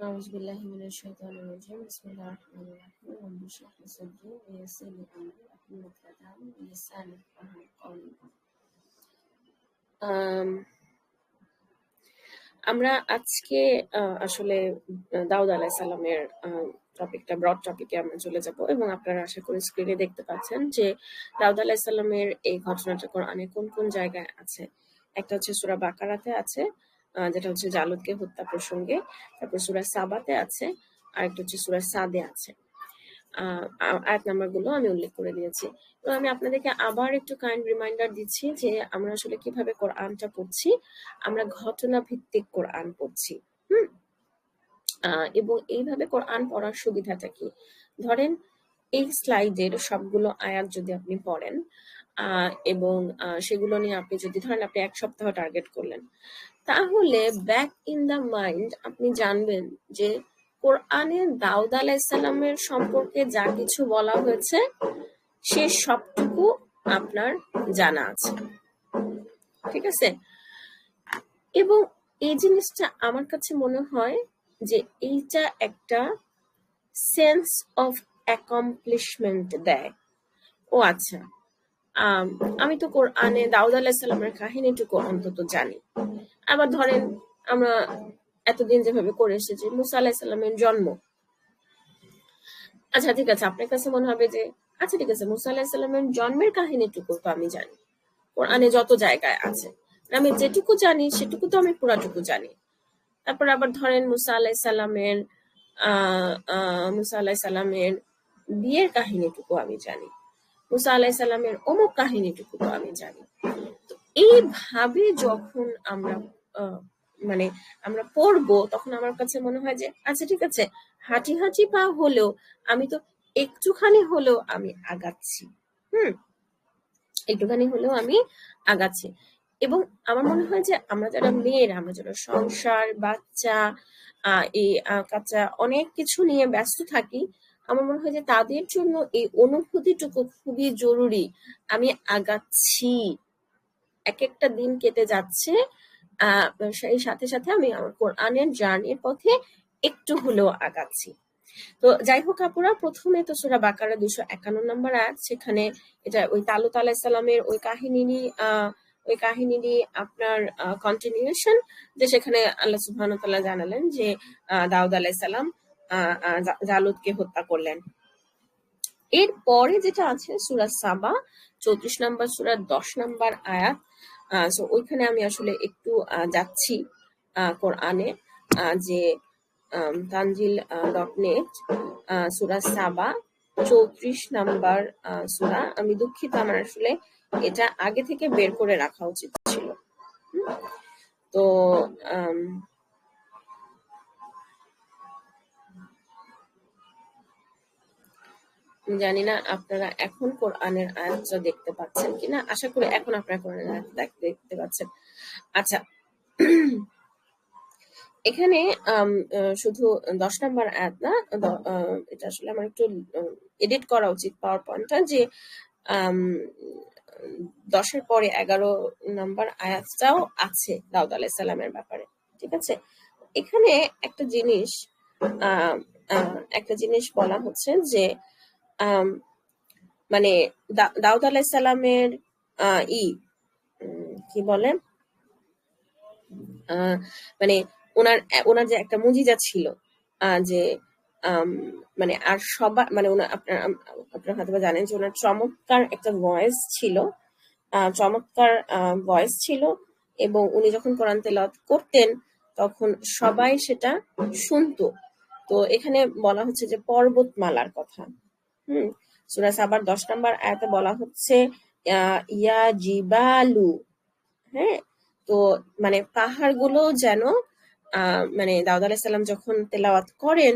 أعوذ بالله من الشيطان الرجيم بسم الله الرحمن الرحيم رب اشرح لي صدري ويسر لي أمري واحلل عقدة من لساني يفقهوا قولي আমরা আজকে আসলে দাউদ আলাইহিস সালামের টপিকটা ব্রড টপিকে আমরা চলে যাব এবং আপনারা আশা করি স্ক্রিনে দেখতে পাচ্ছেন যে দাউদ আলাইহিস সালামের এই ঘটনাটা কোরআনে কোন কোন জায়গায় আছে। একটা হচ্ছে সূরা বাকারাতে আছে, যেটা হচ্ছে জালুদকে হত্যা প্রসঙ্গে। তারপর সূরা সাবাতে আছে, আর একটা হচ্ছে সূরা সাদে আছে। আয়াত নাম্বারগুলো আমি উল্লেখ করে দিয়েছি। তো আমি আপনাদেরকে আবার একটু কাইন্ড রিমাইন্ডার দিচ্ছি যে আমরা আসলে কিভাবে কোরআনটা পড়ছি। আমরা ঘটনা ভিত্তিক কোরআন পড়ছি। এবং এইভাবে কোরআন পড়ার সুবিধাটা কি? ধরেন এই স্লাইডের সবগুলো আয়াত যদি আপনি পড়েন এবং সেগুলো নিয়ে আপনি যদি ধরেন আপনি 1 সপ্তাহ টার্গেট করলেন, তাহলে ব্যাক ইন দ্য মাইন্ড আপনি জানবেন যে কোরআনে দাউদ আলাইহিস সালামের সম্পর্কে যা কিছু বলা হয়েছে সে সবটুকু আপনার জানা আছে। ঠিক আছে? এবং এই জিনিসটা আমার কাছে মনে হয় যে এইটা একটা সেন্স অফ অ্যাকমপ্লিশমেন্ট দেয়। ও আচ্ছা, আমি তো কোরআনে দাউদ আলাইহিস সালামের কাহিনীটুকু অন্তত জানি। আবার ধরেন আমরা এতদিন যেভাবে করে এসেছি মুসা আলাইহিস সালামের জন্ম, আচ্ছা ঠিক আছে, আপনার কাছে মনে হবে যে আচ্ছা ঠিক আছে, মুসা আলাইহিস সালামের জন্মের কাহিনীটুকু তো আমি জানি, কোরআনে যত জায়গায় আছে আমি যেটুকু জানি সেটুকু তো আমি পুরাটুকু জানি। তারপর আবার ধরেন মুসা আলাইহিস সালামের বিয়ের কাহিনীটুকু আমি জানি, মুসা আলাইহিস সালামের অমুক কাহিনীটুকু তো আমি জানি। তো এইভাবে যখন আমরা মানে আমরা পড়বো তখন আমার কাছে মনে হয় যে আচ্ছা ঠিক আছে, হাঁটি হাঁটি পা হলেও আমি তো একটুখানি হলেও আমি আগাচ্ছি। একটুখানি হলেও আমি আগাচ্ছি। এবং আমার মনে হয় যে আমরা যারা মেয়েরা, আমরা যারা সংসার, বাচ্চা, এই কাচ্চা অনেক কিছু নিয়ে ব্যস্ত থাকি, আমার মনে হয় যে তাদের জন্য এই অনুভূতিটুকু খুবই জরুরি। আমি আগাচ্ছি, এক একটা দিন কেটে যাচ্ছে, সেই সাথে সাথে আমি আমার কোরআনের জার্নির পথে একটু হলেও আগাচ্ছি। তো যাই হোক আপুরা, প্রথমে তো সূরা বাকারা 251 নম্বর আয়াত, সেখানে এটা ওই তালুত আলাইহিস সালামের ওই কাহিনী আপনার কন্টিনিউশন, যে সেখানে আল্লাহ সুবহানাহু ওয়া তাআলা জানালেন যে দাউদ আলাইহিস সালাম জালুতকে হত্যা করলেন। এরপরে যেটা আছে সূরা সাবা 34 নম্বর সূরার 10 নম্বর আয়াত। সো ওইখানে আমি আসলে একটু যাচ্ছি কোরআনে, যে tanjil.net সূরা সাবা 34 নাম্বার সূরা। আমি দুঃখিত, আমার আসলে এটা আগে থেকে বের করে রাখা উচিত ছিল। তো জানি না আপনারা এখন কোরআনের আয়াতটা দেখতে পাচ্ছেন কিনা, আশা করি এখন আপনারা কোরআনের আয়াত দেখতে পাচ্ছেন। আচ্ছা, এখানে শুধু 10 নাম্বার আয়াত না, এটা আসলে আমার একটু এডিট করা উচিত পাওয়ার পয়েন্টটা, যে 10-এর পরে 11 নাম্বার আয়াতটাও আছে দাউদ আলাইহিস সালামের ব্যাপারে। ঠিক আছে? এখানে একটা জিনিস বলা হচ্ছে যে মানে দাউদ আলাইহিস সালামের কি বলে, মানে ওনার যে একটা মুজিজা ছিল, যে মানে আর সবার মানে আপনারা হয়তো জানেন যে ওনার চমৎকার একটা ভয়েস ছিল, এবং উনি যখন কোরআন তেলাওয়াত করতেন তখন সবাই সেটা শুনতো। তো এখানে বলা হচ্ছে যে পর্বতমালার কথা। সূরা সাবার 10 নম্বর আয়াতে বলা হচ্ছে ইয়া জিবালু। হ্যাঁ, তো মানে পাহাড়গুলো যেন মানে দাউদ আলাইহিস সালাম যখন তেলাওয়াত করেন,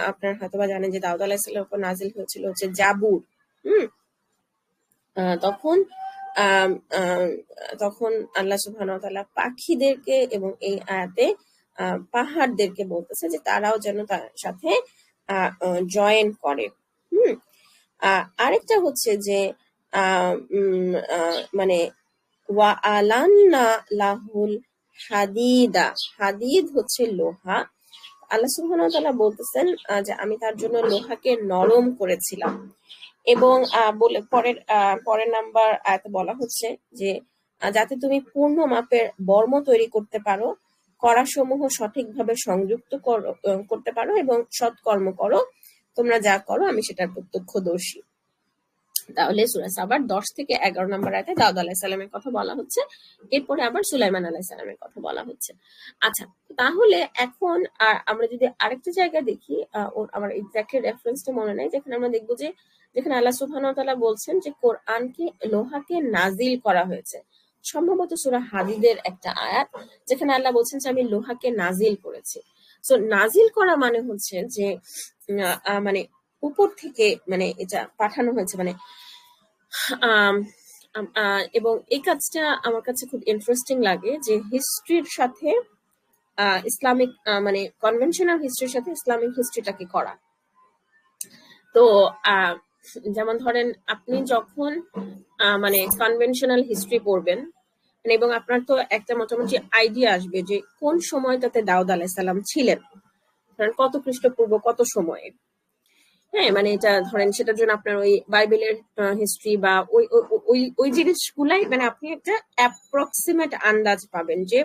আপনারা হয়তোবা জানেন যে দাউদ আলাইহিস সালামের উপর নাজিল হয়েছিল হচ্ছে জাবুর। তখন আল্লাহ সুবহানাহু ওয়া তাআলা পাখিদেরকে এবং এই আয়াতে পাহাড়দেরকে বলতেছে যে তারাও যেন তার সাথে জয়েন করে। আরেকটা হচ্ছে যে মানে ওয়া আলান্না লাহুল হাদিদ হচ্ছে লোহা, আল্লাহ সুবহানাহু ওয়া তাআলা বলতেছেন যে আমি তার জন্য লোহাকে নরম করেছিলাম। এবং পরের নাম্বার আয়াতে বলা হচ্ছে যে যাতে তুমি পূর্ণ মাপের বর্ম তৈরি করতে পারো, কড়াসমূহ সঠিকভাবে সংযুক্ত করতে পারো এবং সৎকর্ম করো, তোমরা যা করো আমি সেটার প্রত্যক্ষদর্শী। তাহলে সূরা সাবার 10 থেকে 11 নম্বর আয়াতে দাউদ আলাইহিস সালামের কথা বলা হচ্ছে। এরপরে আবার সুলাইমান আলাইহিস সালামের কথা বলা হচ্ছে। আচ্ছা, তাহলে এখন আমরা যদি আরেকটা জায়গা দেখি, আমার এক্স্যাক্টলি রেফারেন্সটা মনে নাই, যেখানে আমরা দেখবো যে যেখানে আল্লাহ সুবহানাহু ওয়া তাআলা বলছেন যে কোরআনকে লোহাকে নাজিল করা হয়েছে। সম্ভবত সূরা হাদীদের একটা আয়াত, যেখানে আল্লাহ বলছেন যে আমি লোহাকে নাজিল করেছি। সো নাজিল করা মানে হচ্ছে যে মানে উপর থেকে মানে এটা পাঠানো হয়েছে, মানে এবং এই কাজটা আমার কাছে খুব ইন্টারেস্টিং লাগে যে হিস্ট্রির সাথে ইসলামিক মানে কনভেনশনাল হিস্ট্রির সাথে ইসলামিক হিস্ট্রিটাকে করা। তো যেমন ধরেন আপনি যখন মানে কনভেনশনাল হিস্ট্রি পড়বেন, মানে এবং আপনার তো একটা মোটামুটি আইডিয়া আসবে যে কোন সময়টাতে দাউদ আলাইহিস সালাম ছিলেন, ধরেন কত খ্রিস্টপূর্ব কত সময়ে। হ্যাঁ, মানে এটা ধরেন সেটার জন্য আপনার ওই বাইবেলের হিস্ট্রি বা ওই ওই ওই জিনিসগুলাই, মানে আপনি একটা অ্যাপ্রক্সিমেট আন্দাজ পাবেন যে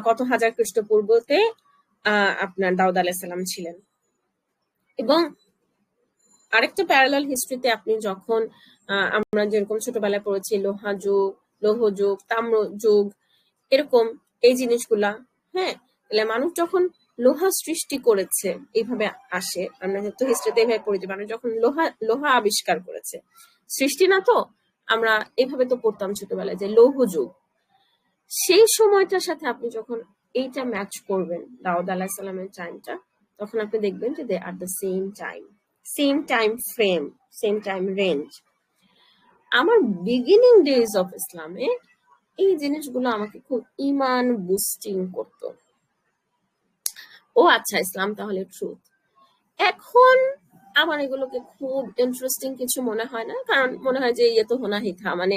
কত হাজার খ্রিস্টপূর্বতে আপনার দাউদ আলাইহিস সালাম ছিলেন। এবং আরেকটা প্যারালাল হিস্ট্রিতে আপনি যখন আমরা যেরকম ছোটবেলায় পড়েছি লোহা যুগ, লৌহ যুগ, তাম্র যুগ, এরকম এই জিনিসগুলা, হ্যাঁ, তাহলে মানুষ যখন লোহা সৃষ্টি করেছে এইভাবে আসে, আমরা তো হিস্ট্রিতে এইভাবে পড়ি যে মানুষ যখন লোহা আবিষ্কার করেছে, সৃষ্টি না তো, আমরা এইভাবে তো পড়তাম ছোটবেলায় যে লৌহ যুগ। সেই সময়টার সাথে আপনি যখন এইটা ম্যাচ করবেন দাউদ আলাইহিস সালামের টাইমটা, তখন আপনি দেখবেন যে they are the same time frame, same time range. আমার বিগিনিং ডেজ অফ ইসলামে এই জিনিসগুলো আমাকে খুব ইমান বুস্টিং করতো। ও আচ্ছা, ইসলাম তাহলে ট্রুথ। এখন আমার এগুলোকে খুব ইন্টারেস্টিং কিছু মনে হয় না, কারণ মনে হয় যে ইয়ে তো হোনা হি থা, মানে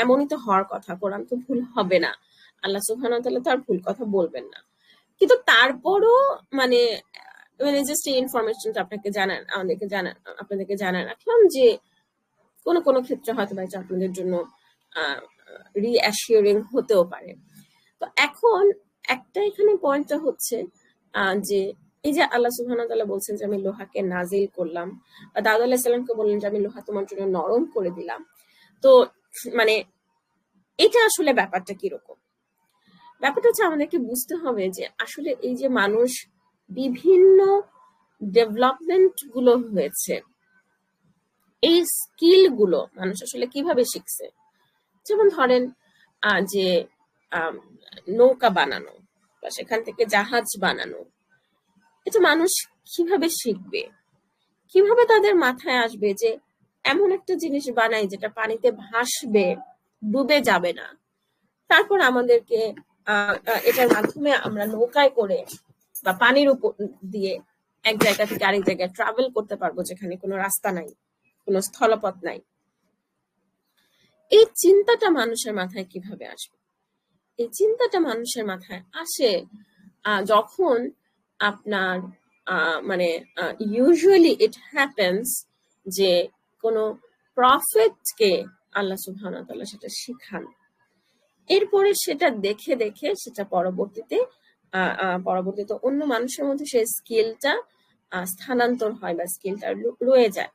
এমনই তো হওয়ার কথা, কোরআন তো ভুল হবে না, আল্লাহ সুবহানাহু ওয়া তাআলা তো আর ভুল কথা বলবেন না। কিন্তু তারপরও মানে মানে জাস্ট এই ইনফরমেশনটা আপনাদেরকে জানা রাখলাম যে কোনো কোনো ক্ষেত্রে হয়তো বা এটা আপনাদের জন্য রিঅ্যাসিওরিং হতেও পারে। তো এখন একটা এখানে পয়েন্টটা হচ্ছে যে এই যে আল্লাহ সুবহানাহু ওয়া তাআলা বলছেন যে আমি লোহাকে নাজিল করলাম, বা দাউদ আলাইহিস সালামকে বললেন যে আমি লোহা তোমার জন্য নরম করে দিলাম। তো মানে এটা আসলে ব্যাপারটা কিরকম? ব্যাপারটা হচ্ছে আমাদেরকে বুঝতে হবে যে আসলে এই যে মানুষ বিভিন্ন ডেভেলপমেন্ট গুলো হয়েছে, এই স্কিল গুলো মানুষ আসলে কিভাবে শিখছে। যেমন ধরেন যে নৌকা বানানো বা সেখান থেকে জাহাজ বানানো, এটা মানুষ কিভাবে শিখবে, কিভাবে তাদের মাথায় আসবে যে এমন একটা জিনিস বানাই যেটা পানিতে ভাসবে, ডুবে যাবে না, তারপর আমাদেরকে এটার মাধ্যমে আমরা নৌকায় করে বা পানির উপর দিয়ে এক জায়গা থেকে আরেক জায়গায় ট্রাভেল করতে পারবো, যেখানে কোনো রাস্তা নাই, কোনো স্থলপথ নাই। এই চিন্তাটা মানুষের মাথায় কিভাবে আসবে? এই চিন্তাটা মানুষের মাথায় আসে যখন আপনার মানে ইউজুয়ালি ইট হ্যাপেন্স যে কোনো প্রফেটকে আল্লাহ সুবহানাহু ওয়া তাআলা সেটা শিখান, এরপরে সেটা দেখে দেখে সেটা পরবর্তীতে অন্য মানুষের মধ্যে সেই স্কিলটা স্থানান্তর হয় বা স্কিলটা রয়ে যায়।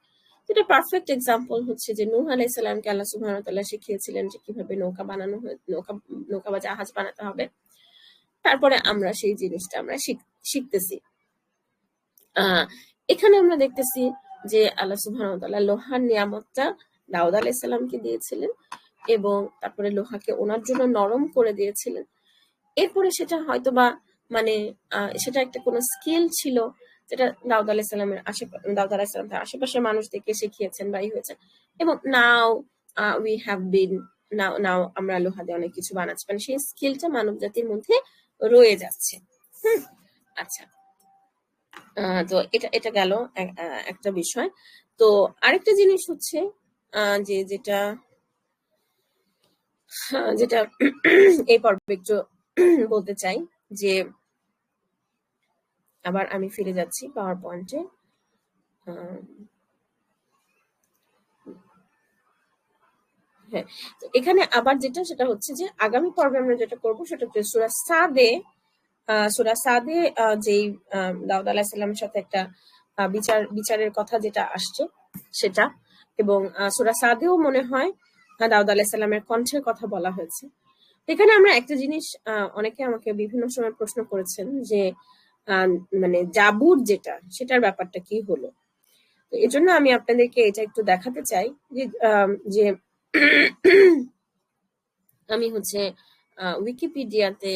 এটা পারফেক্ট এক্সাম্পল হচ্ছে যে নূহ আলাইহিস সালামকে আল্লাহ সুবহানাহু ওয়া তাআলা শিখিয়েছিলেন যে কিভাবে নৌকা বা জাহাজ বানাতে হবে। তারপরে আমরা সেই জিনিসটা আমরা শিখতেছি। এখানে আমরা দেখতেছি যে আল্লাহ সুবহানাহু ওয়া তাআলা লোহার নিয়ামতটা দাউদ আলাইহিস সালামকে দিয়েছিলেন এবং তারপরে লোহাকে ওনার জন্য নরম করে দিয়েছিলেন। এরপরে সেটা হয়তোবা মানে সেটা একটা কোনো স্কিল ছিল যেটা দাউদ আলাইহিস সালাম তার আশেপাশের মানুষদেরকে শিখিয়েছেন বা হয়েছে, এবং নাও উই হ্যাভ বিন নাও আমরা লোহা দিয়ে অনেক কিছু বানাচ্ছি, মানে সেই স্কিলটা মানব জাতির মধ্যে রয়ে যাচ্ছে। আচ্ছা, তো এটা গেল একটা বিষয়। তো আরেকটা জিনিস হচ্ছে যে যেটা যেটা এই পর্বে একটু বলতে চাই যে আবার আমি ফিরে যাচ্ছি পাওয়ার পয়েন্টে। হ্যাঁ, তো এখানে আবার সেটা হচ্ছে যে আগামী পর্বে আমরা যেটা করব সেটা হচ্ছে সূরা সাদে যেই দাউদ আলাইহিস সালামের সাথে একটা বিচারের কথা যেটা আসছে সেটা, এবং সূরা সাদেও মনে হয় দাউদ আলাইহিস সালামের কণ্ঠের কথা বলা হয়েছে। এখানে আমরা একটা জিনিস, অনেকে আমাকে বিভিন্ন সময় প্রশ্ন করেছেন যে মানে জাবুর সেটার ব্যাপারটা কি হলো। তো এজন্য আমি আপনাদেরকে এটা একটু দেখাতে চাই যে আমি হচ্ছে উইকিপিডিয়াতে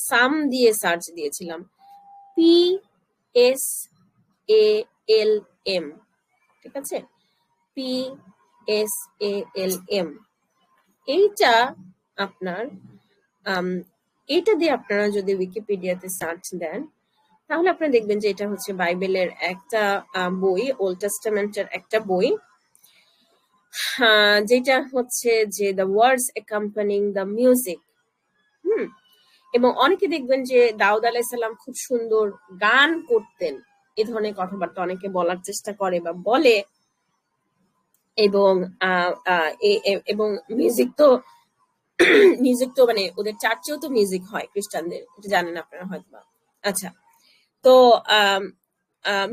সাম দিয়ে সার্চ দিয়েছিলাম, PSALM, ঠিক আছে, PSALM। এইটা আপনার এইটা দিয়ে আপনারা যদি উইকিপিডিয়াতে সার্চ দেন তাহলে আপনারা দেখবেন যে এটা হচ্ছে বাইবেলের একটা বই, ওল্ড টেস্টামেন্টের একটা বই, যেটা হচ্ছে যে the words accompanying the music. এবং অনেকে দেখবেন যে দাউদ আলাইহিস সালাম খুব সুন্দর গান করতেন, এই ধরনের কথাবার্তা অনেকে বলার চেষ্টা করে বা বলে। এবং এবং মিউজিক তো মানে ওদের চার্চেও তো মিউজিক হয় খ্রিস্টানদের, এটা জানেন আপনারা হয়তো। আচ্ছা, তো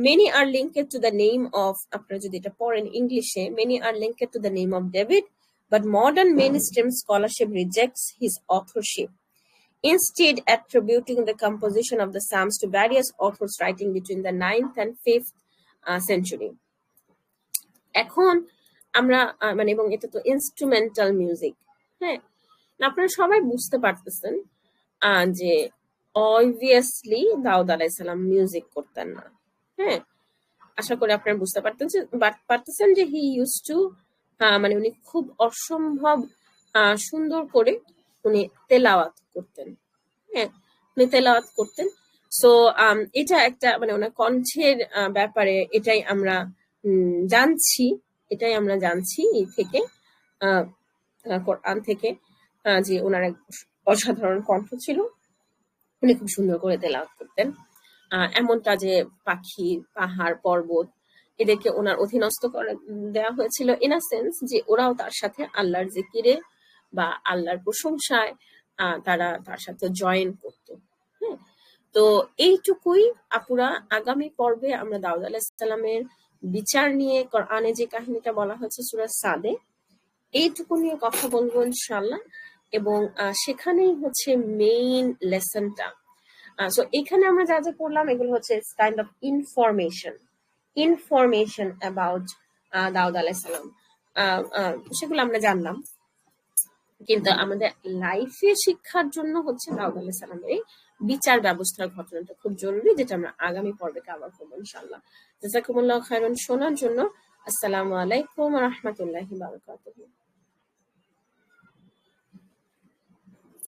many are linked to the name of, আপনারা যদি এটা পড়েন ইংলিশে, many are linked to the name of David, but modern mainstream scholarship rejects his authorship, instead attributing the composition of the Psalms to various authors writing between the 9th and 5th century. এখন আমরা মানে, এবং এটা তো instrumental music. হ্যাঁ, আপনারা সবাই বুঝতে পারতেছেন যে অবভিয়াসলি দাউদ আলাইহিস সালাম মিউজিক করতেন না। হ্যাঁ, আশা করি আপনারা বুঝতে পারতেছেন যে হি ইউজ টু, মানে উনি খুব অসম্ভব সুন্দর করে উনি তেলাওয়াত করতেন। হ্যাঁ, উনি তেলাওয়াত করতেন। সো এটা একটা মানে ওনার কণ্ঠের ব্যাপারে এটাই আমরা জানছি থেকে, কোরআন থেকে, যে ওনার এক অসাধারণ কণ্ঠ ছিল, উনি খুব সুন্দর করে তেলাওয়াত করতেন। এমনটা যে পাখি, পাহাড়, পর্বত এদেরকে ওনার অধীনস্থ করে দেওয়া হয়েছিল ইন আ সেন্স যে ওরাও তার সাথে আল্লাহর জিকিরে বা আল্লাহর প্রশংসায় তারা তার সাথে জয়েন করত। হ্যাঁ, তো এইটুকুই আপুরা। আগামী পর্বে আমরা দাউদ আলাইহিস সালামের বিচার নিয়ে কোরআনে যে কাহিনীটা বলা হয়েছে সূরা সাদে, এইটুকু নিয়ে কথা বলবো ইনশাআল্লাহ। এবং সেখানেই হচ্ছে মেইন লেসনটা। সো এখানে আমরা যা যা পড়লাম এগুলো হচ্ছে কাইন্ড অফ ইনফরমেশন অ্যাবাউট দাউদ আলাইহিস সালাম, সেগুলো আমরা জানলাম। কিন্তু আমাদের লাইফে শিক্ষার জন্য হচ্ছে দাউদ আলাইহিস সালামের এই বিচার ব্যবস্থার ঘটনাটা খুব জরুরি, যেটা আমরা আগামী পর্বে কভার করবো ইনশাআল্লাহ। জাযাকুমুল্লাহু খাইরান শোনার জন্য। আসসালামু আলাইকুম ওয়া রাহমাতুল্লাহি ওয়া বারাকাতুহু।